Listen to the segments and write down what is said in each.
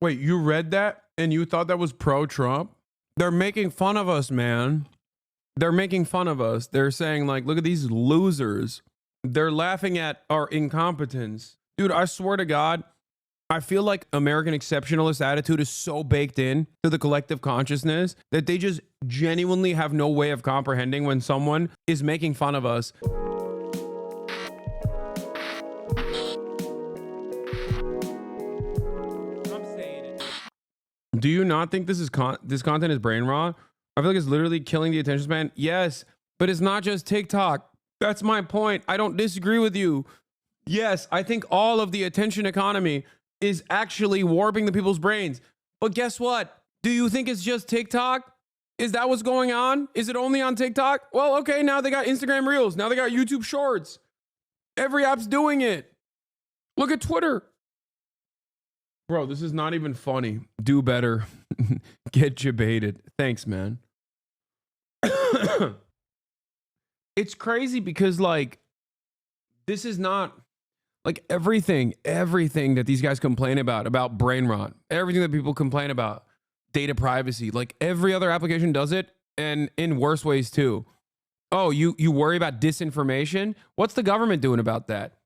Wait, you read that and you thought that was pro-Trump? They're making fun of us, man. They're making fun of us. They're saying, like, look at these losers. They're laughing at our incompetence. Dude, I swear to God, I feel like American exceptionalist attitude is so baked in to the collective consciousness that they just genuinely have no way of comprehending when someone is making fun of us. Do you not think this content is brain rot? I feel like it's literally killing the attention span. Yes, but it's not just TikTok. That's my point. I don't disagree with you. Yes, I think all of the attention economy is actually warping the people's brains. But guess what? Do you think it's just TikTok? Is that what's going on? Is it only on TikTok? Well, okay, now they got Instagram Reels. Now they got YouTube Shorts. Every app's doing it. Look at Twitter. Bro, this is not even funny. Do better. Get debated. Thanks, man. It's crazy because, like, this is not, like, everything that these guys complain about brain rot, everything that people complain about, data privacy, like, every other application does it, and in worse ways, too. Oh, you worry about disinformation? What's the government doing about that?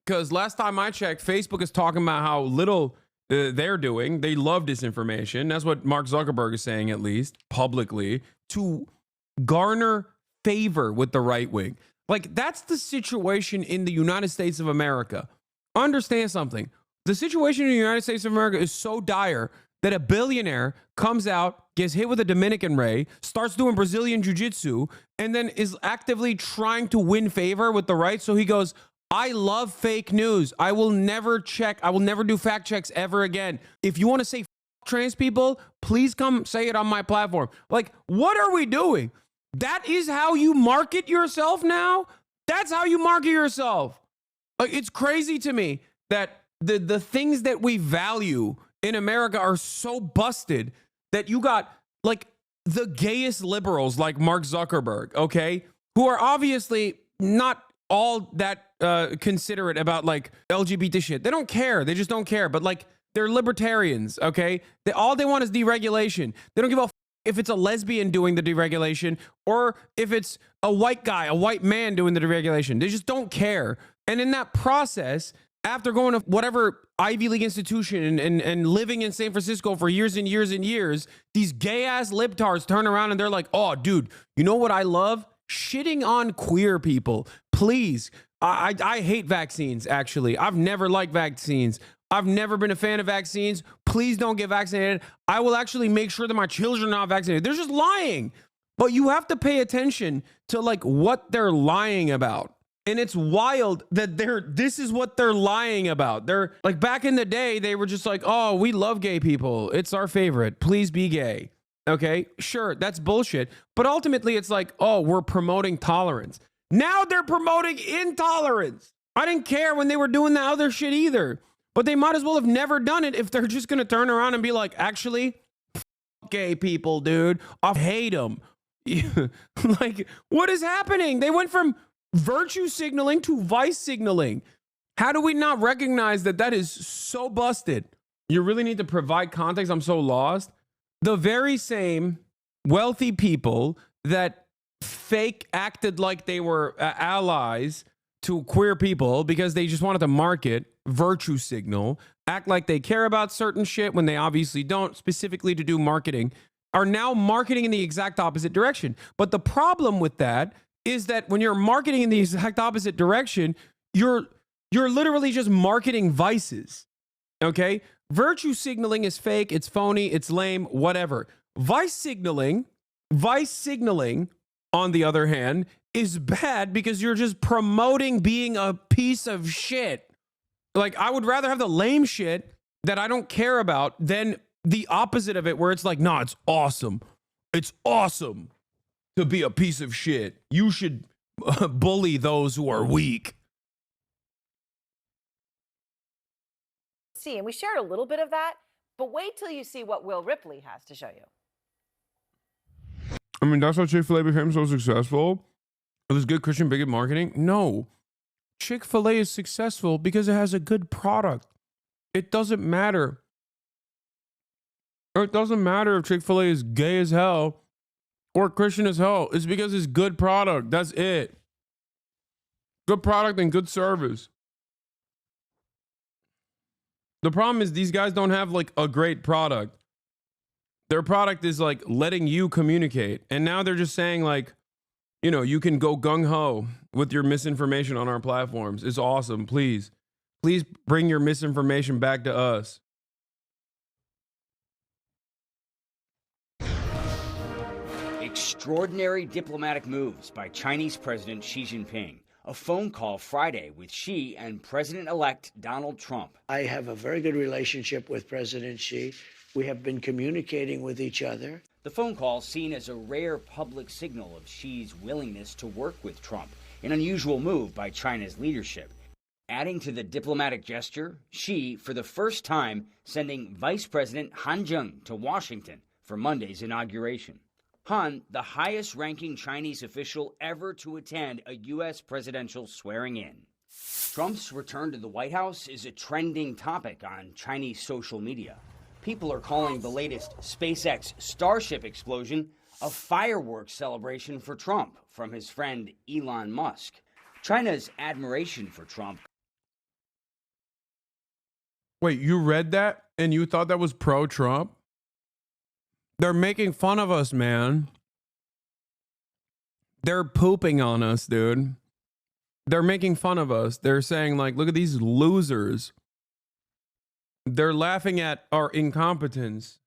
Because last time I checked, Facebook is talking about how little they're doing. They love disinformation. That's what Mark Zuckerberg is saying, at least publicly, to garner favor with the right wing. Like, that's the situation in the United States of America. Understand something. The situation in the United States of America is so dire that a billionaire comes out, gets hit with a Dominican Ray, starts doing Brazilian jiu-jitsu, and then is actively trying to win favor with the right. So he goes, I love fake news. I will never check. I will never do fact checks ever again. If you want to say trans people, please come say it on my platform. Like, what are we doing? That is how you market yourself now? That's how you market yourself. Like, it's crazy to me that the things that we value in America are so busted that you got, like, the gayest liberals like Mark Zuckerberg, okay, who are obviously not all that considerate about, like, LGBT shit. They don't care. They just don't care. But, like, they're libertarians, okay? All they want is deregulation. They don't give a f if it's a lesbian doing the deregulation or if it's a white guy, a white man doing the deregulation. They just don't care. And in that process, after going to whatever Ivy League institution and living in San Francisco for years and years and years, these gay-ass libtards turn around and they're like, oh, dude, you know what I love? Shitting on queer people. Please. I hate vaccines, actually. I've never liked vaccines. I've never been a fan of vaccines. Please don't get vaccinated. I will actually make sure that my children are not vaccinated. They're just lying. But you have to pay attention to, like, what they're lying about. And it's wild that this is what they're lying about. They're like, back in the day, they were just like, oh, we love gay people. It's our favorite. Please be gay. Okay, sure, that's bullshit. But ultimately, it's like, oh, we're promoting tolerance. Now they're promoting intolerance. I didn't care when they were doing the other shit either. But they might as well have never done it if they're just going to turn around and be like, actually, gay people, dude. I hate them. Like, what is happening? They went from virtue signaling to vice signaling. How do we not recognize that that is so busted? You really need to provide context. I'm so lost. The very same wealthy people that fake acted like they were allies to queer people because they just wanted to market, virtue signal, act like they care about certain shit when they obviously don't, specifically to do marketing, are now marketing in the exact opposite direction. But the problem with that is that when you're marketing in the exact opposite direction, you're literally just marketing vices. Okay? Virtue signaling is fake, it's phony, it's lame, whatever. Vice signaling, on the other hand, is bad because you're just promoting being a piece of shit. Like, I would rather have the lame shit that I don't care about than the opposite of it, where it's like, nah, it's awesome. It's awesome to be a piece of shit. You should bully those who are weak. And we shared a little bit of that, but wait till you see what Will Ripley has to show you. I mean, that's how Chick-fil-A became so successful. It was good Christian bigot marketing. No, Chick-fil-A is successful because it has a good product. It doesn't matter Or it doesn't matter if Chick-fil-A is gay as hell or Christian as hell. It's because it's good product. That's it. Good product and good service. The problem is these guys don't have like a great product. Their product is like letting you communicate. And now they're just saying like, you know, you can go gung-ho with your misinformation on our platforms. It's awesome. Please bring your misinformation back to us. Extraordinary diplomatic moves by Chinese President Xi Jinping. A phone call Friday with Xi and President-elect Donald Trump. I have a very good relationship with President Xi. We have been communicating with each other. The phone call seen as a rare public signal of Xi's willingness to work with Trump, an unusual move by China's leadership. Adding to the diplomatic gesture, Xi, for the first time, sending Vice President Han Zheng to Washington for Monday's inauguration. Han, the highest-ranking Chinese official ever to attend a U.S. presidential swearing-in. Trump's return to the White House is a trending topic on Chinese social media. People are calling the latest SpaceX Starship explosion a fireworks celebration for Trump from his friend Elon Musk. China's admiration for Trump. Wait, you read that and you thought that was pro-Trump? They're making fun of us, man. They're pooping on us, dude. They're making fun of us. They're saying, like, look at these losers. They're laughing at our incompetence.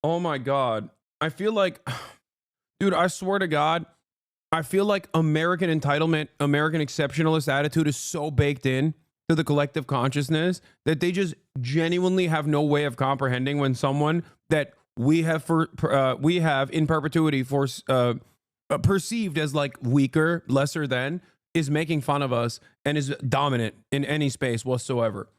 Oh, my God. I feel like, dude, I swear to God, I feel like American entitlement, American exceptionalist attitude is so baked in to the collective consciousness that they just genuinely have no way of comprehending when someone that we have in perpetuity for perceived as like weaker, lesser than, is making fun of us and is dominant in any space whatsoever.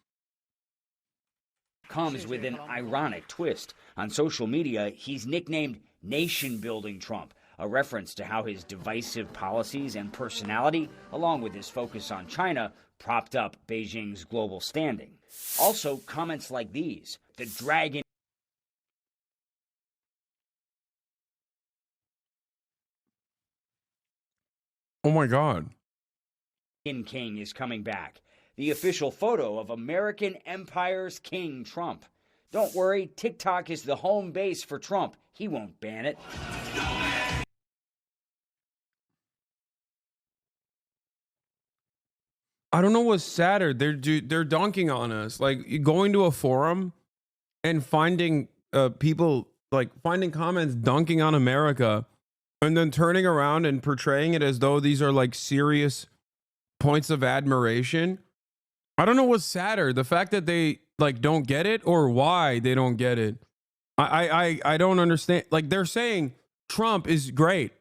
Comes with an ironic twist. On social media, he's nicknamed Nation-Building Trump, a reference to how his divisive policies and personality, along with his focus on China, propped up Beijing's global standing. Also, comments like these: the dragon. Oh my God. King is coming back. The official photo of American Empire's King Trump. Don't worry, TikTok is the home base for Trump. He won't ban it. I don't know what's sadder. They're dunking on us. Like going to a forum and finding people, like finding comments dunking on America and then turning around and portraying it as though these are like serious points of admiration. I don't know what's sadder, the fact that they like don't get it or why they don't get it. I don't understand. Like they're saying Trump is great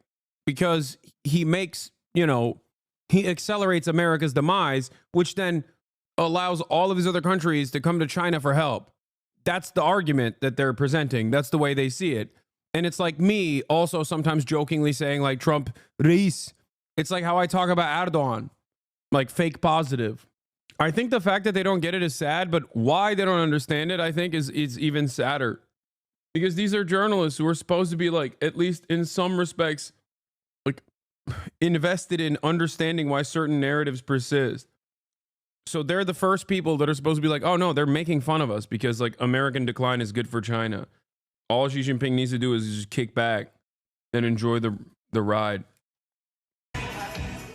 because he makes, you know, he accelerates America's demise, which then allows all of these other countries to come to China for help. That's the argument that they're presenting. That's the way they see it. And it's like me also sometimes jokingly saying like Trump, Reis. It's like how I talk about Erdogan, like fake positive. I think the fact that they don't get it is sad, but why they don't understand it, I think is even sadder. Because these are journalists who are supposed to be like, at least in some respects, like invested in understanding why certain narratives persist. So they're the first people that are supposed to be like, oh no, they're making fun of us because like American decline is good for China. All Xi Jinping needs to do is just kick back and enjoy the ride.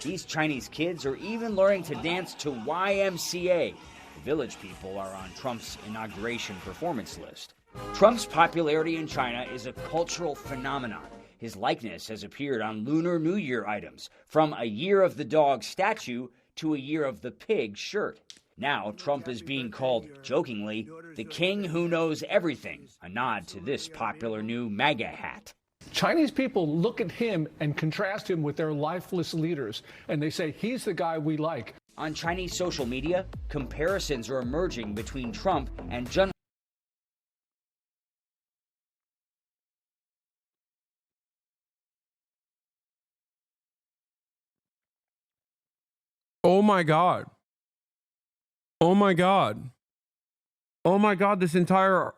These Chinese kids are even learning to dance to YMCA. The Village People are on Trump's inauguration performance list. Trump's popularity in China is a cultural phenomenon. His likeness has appeared on Lunar New Year items, from a Year of the Dog statue to a Year of the Pig shirt. Now, Trump is being called, jokingly, the king who knows everything, a nod to this popular new MAGA hat. Chinese people look at him and contrast him with their lifeless leaders, and they say, he's the guy we like. On Chinese social media, comparisons are emerging between Trump and Jun. Oh my God. Oh my God. Oh my God, this entire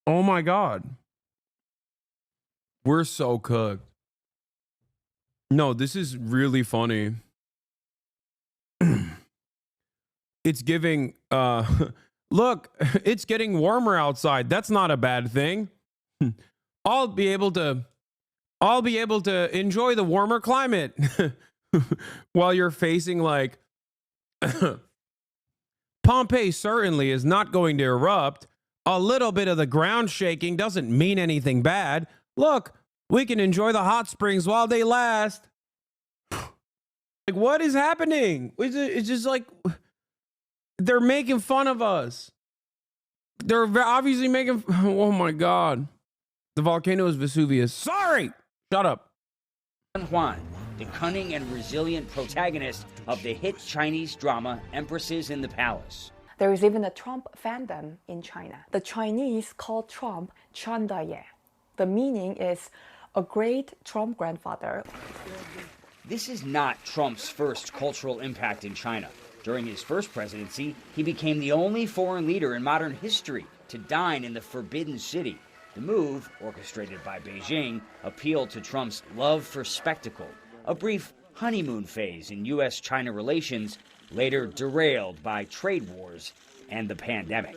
Oh my God. We're so cooked. No, this is really funny. It's giving, look, it's getting warmer outside. That's not a bad thing. I'll be able to enjoy the warmer climate while you're facing like Pompeii certainly is not going to erupt. A little bit of the ground shaking doesn't mean anything bad. Look, we can enjoy the hot springs while they last. Like, what is happening? It's just like they're making fun of us. They're obviously making. Oh my God. The volcano is Vesuvius. Sorry. Shut up. Juan, the cunning and resilient protagonist of the hit Chinese drama Empresses in the Palace. There is even a Trump fandom in China. The Chinese call Trump Chandaye. The meaning is a great Trump grandfather. This is not Trump's first cultural impact in China. During his first presidency, he became the only foreign leader in modern history to dine in the Forbidden City. The move, orchestrated by Beijing, appealed to Trump's love for spectacle, a brief honeymoon phase in U.S.-China relations, later derailed by trade wars and the pandemic.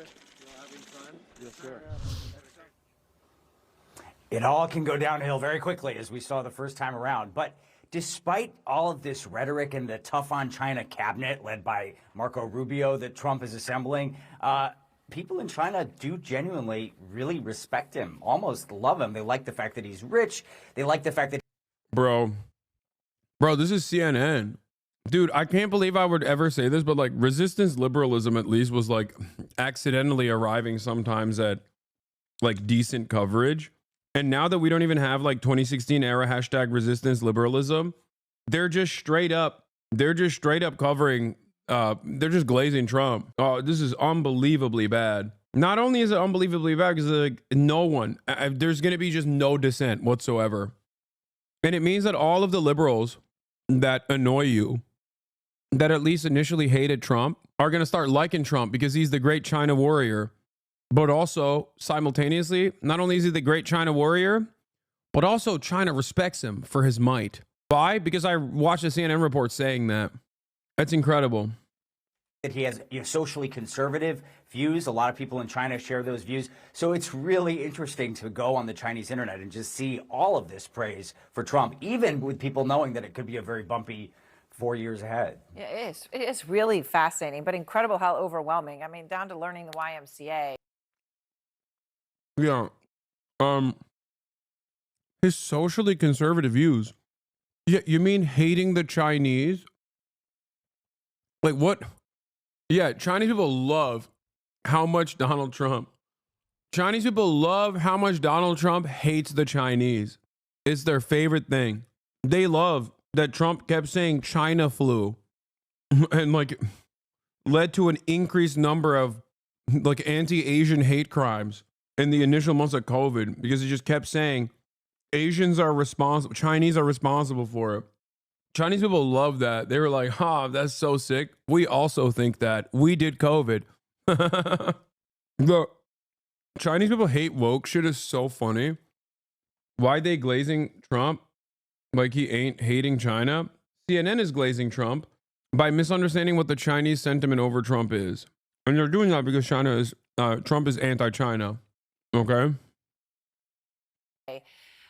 It all can go downhill very quickly, as we saw the first time around. But despite all of this rhetoric and the tough on China cabinet led by Marco Rubio that Trump is assembling, people in China do genuinely really respect him, almost love him. They like the fact that he's rich. They like the fact that... Bro, this is CNN. Dude, I can't believe I would ever say this, but like resistance liberalism at least was like accidentally arriving sometimes at like decent coverage. And now that we don't even have like 2016 era hashtag resistance liberalism, they're just straight up covering, they're just glazing Trump. Oh, this is unbelievably bad. Not only is it unbelievably bad because like no one, there's going to be just no dissent whatsoever. And it means that all of the liberals that annoy you, that at least initially hated Trump, are going to start liking Trump because he's the great China warrior. But also, simultaneously, not only is he the great China warrior, but also China respects him for his might. Why? Because I watched a CNN report saying that. That's incredible. That he has socially conservative views. A lot of people in China share those views. So it's really interesting to go on the Chinese internet and just see all of this praise for Trump, even with people knowing that it could be a very bumpy 4 years ahead. Yeah, it is. It is really fascinating, but incredible how overwhelming. I mean, down to learning the YMCA. Yeah. His socially conservative views. Yeah, you mean hating the Chinese? Like what? Yeah, Chinese people love how much Donald Trump hates the Chinese. It's their favorite thing. They love that Trump kept saying China flu and like led to an increased number of like anti-Asian hate crimes in the initial months of COVID because he just kept saying Chinese are responsible for it. Chinese people love that. They were like, that's so sick. We also think that. We did COVID. The Chinese people hate woke shit is so funny. Why they glazing Trump like he ain't hating China? CNN is glazing Trump by misunderstanding what the Chinese sentiment over Trump is. And they're doing that because Trump is anti-China. Okay?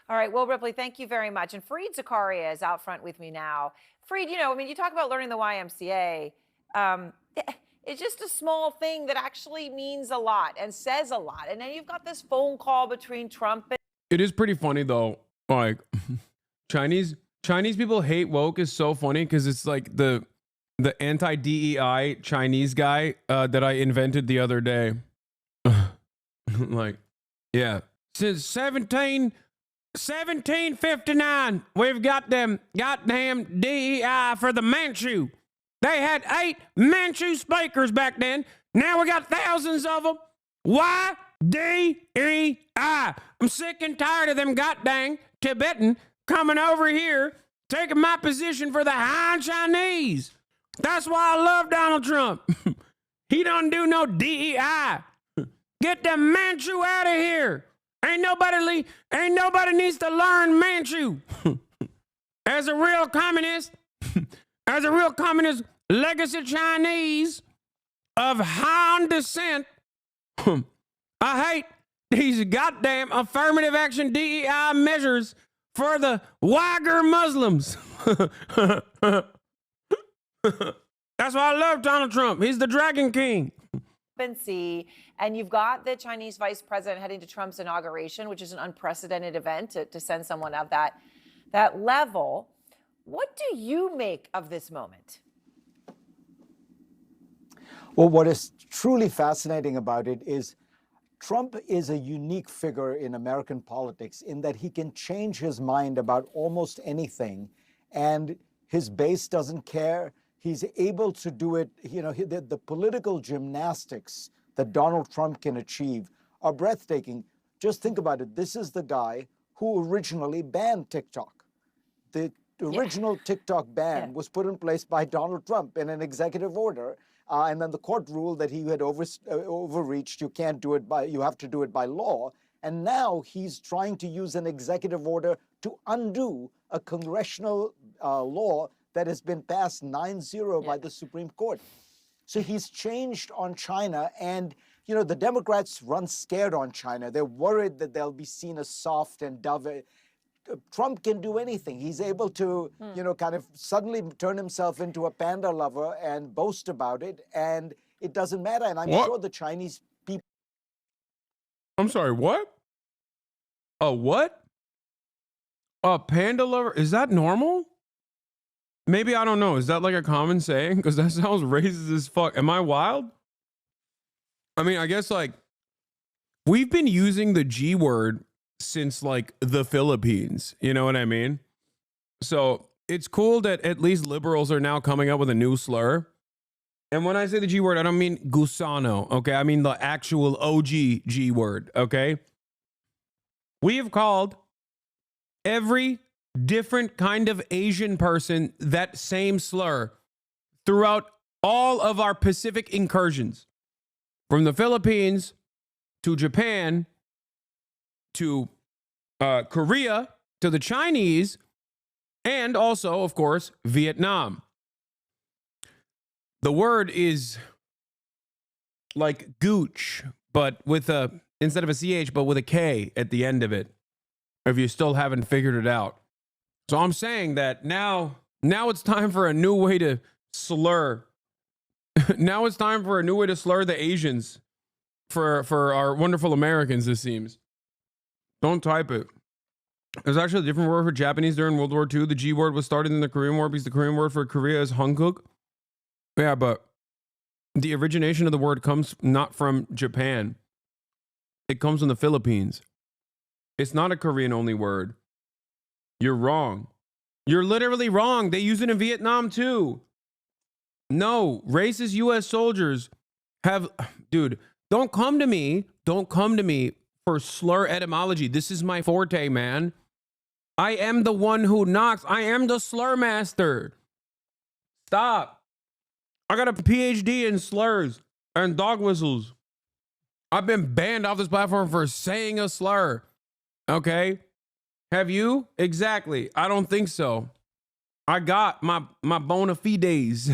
All right, Will Ripley, thank you very much. And Fareed Zakaria is out front with me now. Fareed, you talk about learning the YMCA. It's just a small thing that actually means a lot and says a lot. And then you've got this phone call between Trump and... It is pretty funny, though. Like, Chinese people hate woke is so funny because it's like the anti-DEI Chinese guy that I invented the other day. Like, yeah. Since 1759, we've got them goddamn DEI for the Manchu. They had 8 Manchu speakers back then. Now we got thousands of them. Why? DEI. I'm sick and tired of them goddamn Tibetan coming over here, taking my position for the Han Chinese. That's why I love Donald Trump. He don't do no DEI. Get the Manchu out of here. Ain't nobody needs to learn Manchu. As a real communist, legacy Chinese of Han descent, I hate these goddamn affirmative action DEI measures for the Uyghur Muslims. That's why I love Donald Trump. He's the Dragon King. And you've got the Chinese vice president heading to Trump's inauguration, which is an unprecedented event to send someone of that level. What do you make of this moment? Well, what is truly fascinating about it is Trump is a unique figure in American politics in that he can change his mind about almost anything, and his base doesn't care. He's able to do it. You know, the political gymnastics that Donald Trump can achieve are breathtaking. Just think about it. This is the guy who originally banned TikTok. The original TikTok ban was put in place by Donald Trump in an executive order. And then the court ruled that he had overreached. You can't do it you have to do it by law. And now he's trying to use an executive order to undo a congressional law that has been passed 9-0 by the Supreme Court. So he's changed on China. And, you know, the Democrats run scared on China. They're worried that they'll be seen as soft and dove. Trump can do anything. He's able to, you know, kind of suddenly turn himself into a panda lover and boast about it. And it doesn't matter. And I'm sure the Chinese people. I'm sorry, what? A what? A panda lover? Is that normal? Maybe, I don't know. Is that like a common saying? Because that sounds racist as fuck. Am I wild? I mean, I guess like we've been using the G word since like the Philippines. You know what I mean? So it's cool that at least liberals are now coming up with a new slur. And when I say the G word, I don't mean gusano. Okay. I mean the actual OG G word. Okay. We have called every different kind of Asian person that same slur throughout all of our Pacific incursions, from the Philippines to Japan to Korea to the Chinese, and also, of course, Vietnam. The word is like gooch, but with instead of a CH, but with a K at the end of it, if you still haven't figured it out. So I'm saying that now it's time for a new way to slur. Now it's time for a new way to slur the Asians for our wonderful Americans, it seems. Don't type it. There's actually a different word for Japanese during World War II. The G word was started in the Korean War because the Korean word for Korea is Hankook. Yeah, but the origination of the word comes not from Japan. It comes from the Philippines. It's not a Korean-only word. You're wrong. You're literally wrong. They use it in Vietnam too. No, racist U.S. soldiers have... Dude, don't come to me for slur etymology. This is my forte, man. I am the one who knocks. I am the slur master. Stop. I got a PhD in slurs and dog whistles. I've been banned off this platform for saying a slur. Okay? Have you? Exactly. I don't think so. I got my bona fides.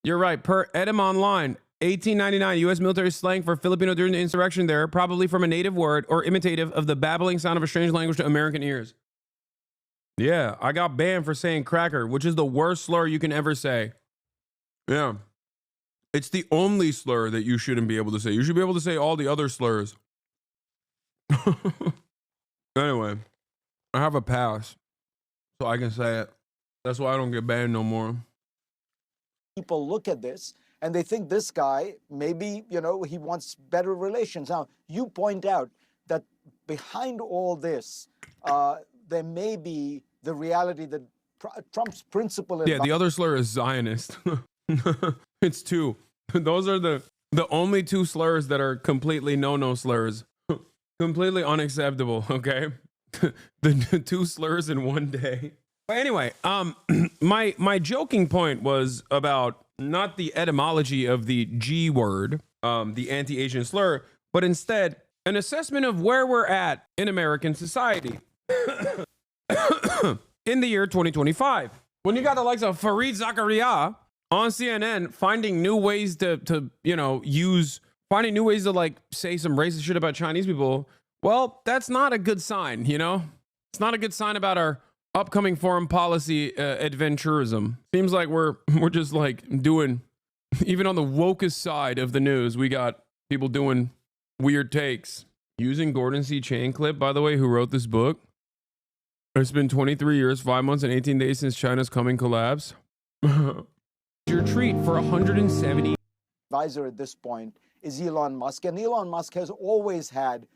You're right. Per Edom Online, 1899, U.S. military slang for Filipino during the insurrection there, probably from a native word or imitative of the babbling sound of a strange language to American ears. Yeah, I got banned for saying cracker, which is the worst slur you can ever say. Yeah. It's the only slur that you shouldn't be able to say. You should be able to say all the other slurs. Anyway, I have a pass, so I can say it. That's why I don't get banned no more. People look at this and they think this guy, maybe, you know, he wants better relations. Now, you point out that behind all this, there may be the reality that Trump's principle... Yeah, the other slur is Zionist. It's two. Those are the only two slurs that are completely no-no slurs. Completely unacceptable, okay? The two slurs in one day. But anyway, my joking point was about not the etymology of the G word, the anti-Asian slur, but instead an assessment of where we're at in American society in the year 2025. When you got the likes of Fareed Zakaria on CNN finding new ways to finding new ways to like say some racist shit about Chinese people, well, that's not a good sign, you know? It's not a good sign about our upcoming foreign policy adventurism. Seems like we're just like doing, even on the wokest side of the news, we got people doing weird takes. Using Gordon C. Chainclip, by the way, who wrote this book. It's been 23 years, 5 months, and 18 days since China's coming collapse. Your treat for 170. Advisor at this point is Elon Musk, and Elon Musk has always had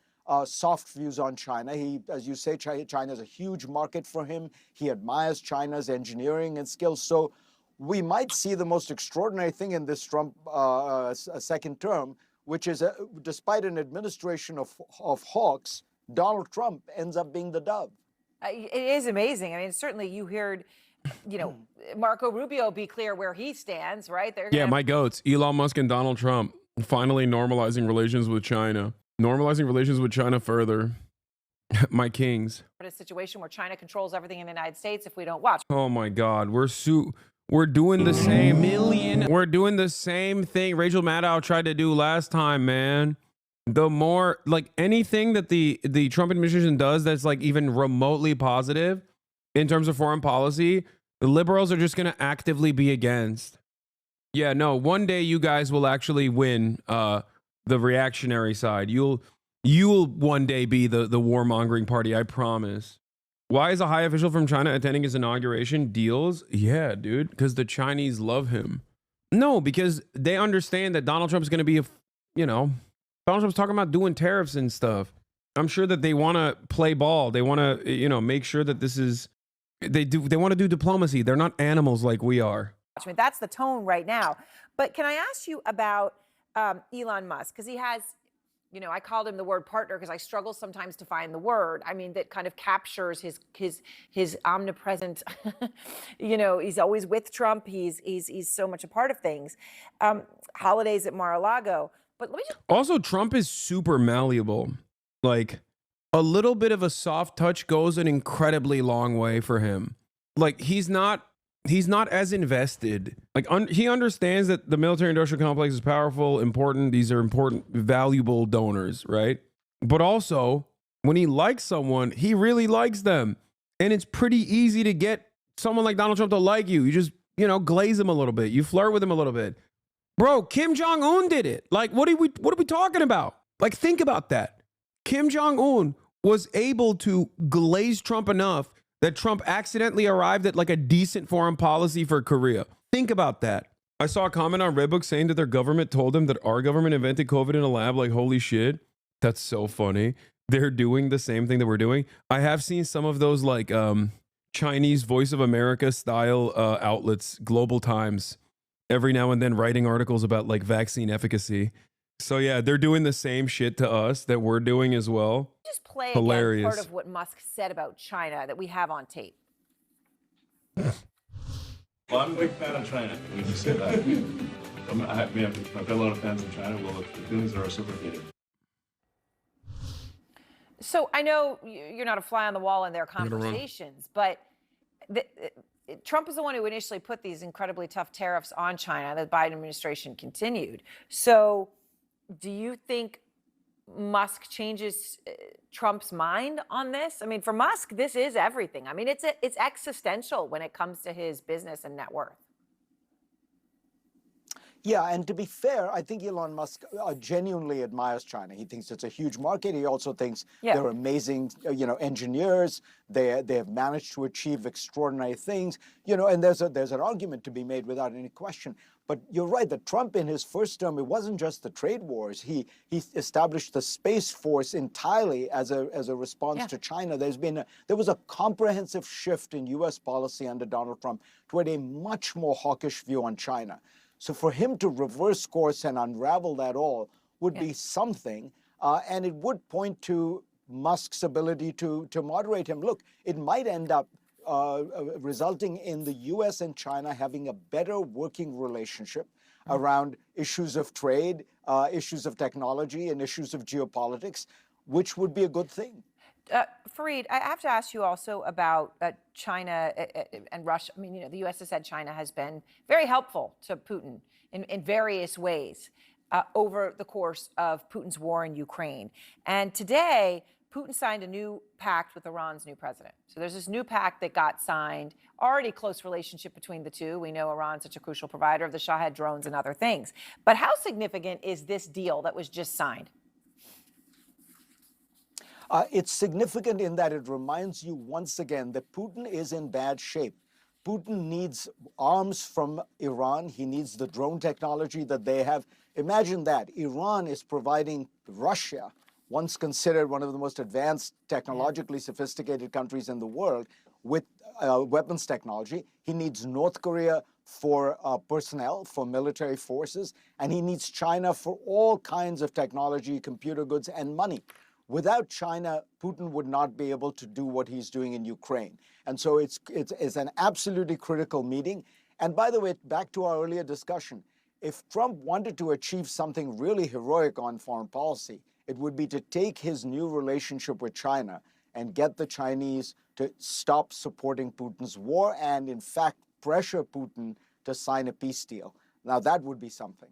soft views on China. He, as you say, China is a huge market for him. He admires China's engineering and skills. So we might see the most extraordinary thing in this Trump second term, which is despite an administration of hawks, Donald Trump ends up being the dove. It is amazing. I mean, certainly you heard, Marco Rubio be clear where he stands, right? Yeah, my goats, Elon Musk and Donald Trump, finally normalizing relations with China. Normalizing relations with China further. My kings. A situation where China controls everything in the United States if we don't watch. Oh my God, we're doing the same We're doing the same thing Rachel Maddow tried to do last time, man. The more like anything that the Trump administration does that's like even remotely positive in terms of foreign policy, the liberals are just going to actively be against. Yeah, no, one day you guys will actually win the reactionary side. You'll one day be the warmongering party, I promise. Why is a high official from China attending his inauguration? Deals? Yeah, dude, because the Chinese love him. No, because they understand that Donald Trump's going to be Donald Trump's talking about doing tariffs and stuff. I'm sure that they want to play ball. They want to, make sure that this is, they want to do diplomacy. They're not animals like we are. I mean, that's the tone right now. But can I ask you about Elon Musk? Because he has, I called him the word partner because I struggle sometimes to find the word. I mean, that kind of captures his omnipresent, he's always with Trump. He's so much a part of things. Holidays at Mar-a-Lago. But let me just also, Trump is super malleable. Like a little bit of a soft touch goes an incredibly long way for him. Like he's not as invested. Like he understands that the military industrial complex is powerful, important. These are important, valuable donors, right? But also when he likes someone, he really likes them. And it's pretty easy to get someone like Donald Trump to like you. You just, glaze him a little bit. You flirt with him a little bit. Bro, Kim Jong-un did it. Like, what are we talking about? Like, think about that. Kim Jong-un was able to glaze Trump enough that Trump accidentally arrived at like a decent foreign policy for Korea. Think about that. I saw a comment on Redbook saying that their government told them that our government invented COVID in a lab. Like, holy shit. That's so funny. They're doing the same thing that we're doing. I have seen some of those like Chinese Voice of America style outlets, Global Times, every now and then writing articles about like vaccine efficacy. So yeah, they're doing the same shit to us that we're doing as well. just play Hilarious. again part of what Musk said about China that we have on tape. Well, I'm a big fan of China. We just say that. I've got a lot of fans in China. Well, the feelings are reciprocated. So I know you're not a fly on the wall in their conversations, but Trump is the one who initially put these incredibly tough tariffs on China that the Biden administration continued. So do you think Musk changes Trump's mind on this? I mean, for Musk, this is everything. I mean, it's existential when it comes to his business and net worth. Yeah, and to be fair, I think Elon Musk genuinely admires China. He thinks it's a huge market. He also thinks they're amazing, engineers. They have managed to achieve extraordinary things, and there's an argument to be made without any question. But you're right that Trump in his first term, it wasn't just the trade wars. He established the Space Force entirely as a response to China. There was a comprehensive shift in U.S. policy under Donald Trump toward a much more hawkish view on China. So for him to reverse course and unravel that all would be something, and it would point to Musk's ability to moderate him. Look, it might end up resulting in the U.S. and China having a better working relationship. around issues of trade, issues of technology, and issues of geopolitics, which would be a good thing. Fareed, I have to ask you also about China and Russia. I mean, you know, the U.S. has said China has been very helpful to Putin in various ways over the course of Putin's war in Ukraine. And today, Putin signed a new pact with Iran's new president. So there's this new pact that got signed, already close relationship between the two. We know Iran's such a crucial provider of the Shahed drones and other things. But how significant is this deal that was just signed? It's significant in that it reminds you once again that Putin is in bad shape. Putin needs arms from Iran. He needs the drone technology that they have. Imagine that. Iran is providing Russia, once considered one of the most advanced, technologically sophisticated countries in the world, with weapons technology. He needs North Korea for personnel, for military forces, and he needs China for all kinds of technology, computer goods, and money. Without China, Putin would not be able to do what he's doing in Ukraine. And so it's an absolutely critical meeting. And by the way, back to our earlier discussion, if Trump wanted to achieve something really heroic on foreign policy, it would be to take his new relationship with China and get the Chinese to stop supporting Putin's war and, in fact, pressure Putin to sign a peace deal. Now, that would be something.